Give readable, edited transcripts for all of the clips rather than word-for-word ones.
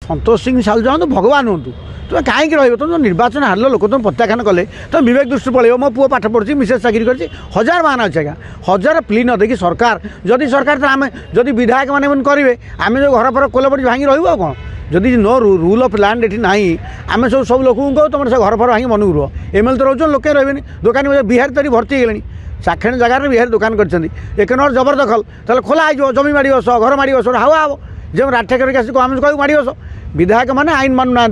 संतोष सिंह साहू जाऊँ भगवान हूँ तुम कहीं रही तुम जो निर्वाचन हार लोक तुम प्रत्याख्यान कले तुम विवेक दृष्टि पड़े मो पुओ पाठ पढ़ी मिसेज चाकरी कर 1000 मान अच्छे आज्ञा 1000 प्ली न देखी सरकार जदि सरकार आम जदि विधायक मैंने करेंगे आम जो घर फर कोल पड़ी भांगी रहा कौन जदि नो रूल ऑफ लैंड ये ना आम सब लोक कहो तुम से घर फर भांगी मन रुह एमएलए तो रोज लोके रही दुकानी बिहार तरी भर्ती होगले चाखेण जगार बिहार दुकान कर एक नंबर जबरदखल ताल खोला हो जमी माड़ बस घर माड़ बस हावा हम जो राठे करके आस आम कह माड़ बस विधायक मैंने आईन मानुना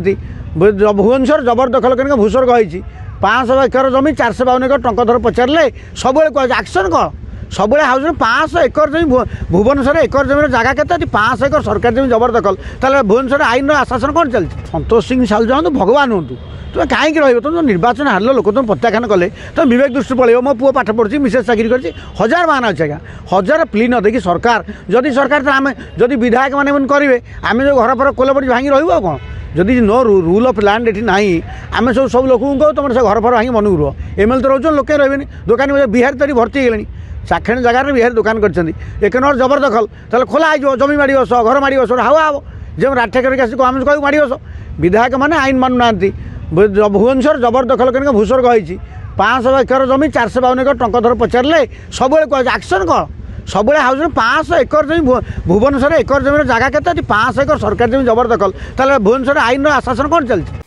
भुवनेश्वर जबरदखल करके भूस्वर्ग होती 500 एकर जमी 452 एकर टंका धर पचारे सब एक्शन कौन सब हाउस 500 एकर जमी भुवनेश्वर एकर जमीन जगह के 500 एकर सरकार जमी जबरदखल ताल भुवनेश्वर आईन आशासन कौन चलती संतोष सिंह साहू जाऊँ भगवान हूँ तुम कहीं रही तुम जो निर्वाचन हार लोक तुम प्रत्याख्यान कले तुम विवेक दृष्टि पड़े मो पुओ पाठ पढ़ी मिसेज चाकरी कर 1000 मान अच्छे आज्ञा 1000 प्ली न देखी सरकार जदि सरकार आम जदि विधायक मैंने करेंगे आम जो घर फर कोल पड़ी भांगी रहा कौन जदि नो रूल ऑफ लैंड ये ना आम सब लोक कहो तुम से घर फर भांगी मन रुह एमएलए तो रोज लोके रही दुकानी बिहार तरी भर्ती होगले चाखेण जगार बिहार दुकान कर एक नंबर जबरदखल ताल खोला हो जमी माड़ बस घर माड़ बस हावा हम जो राठे करके आस आम कह माड़ बस विधायक मैंने आईन मानुना भुवनेश्वर जबरदखल करके भूस्वर्ग होती 500 एकर जमी 452 एकर टंका धर पचारे सब एक्शन कौन सब हाउस 500 एकर जमी भुवनेश्वर एकर जमीन जगह के 500 एकर सरकार जमी जबरदखल ताल भुवनेश्वर आईन आशासन कौन चलती।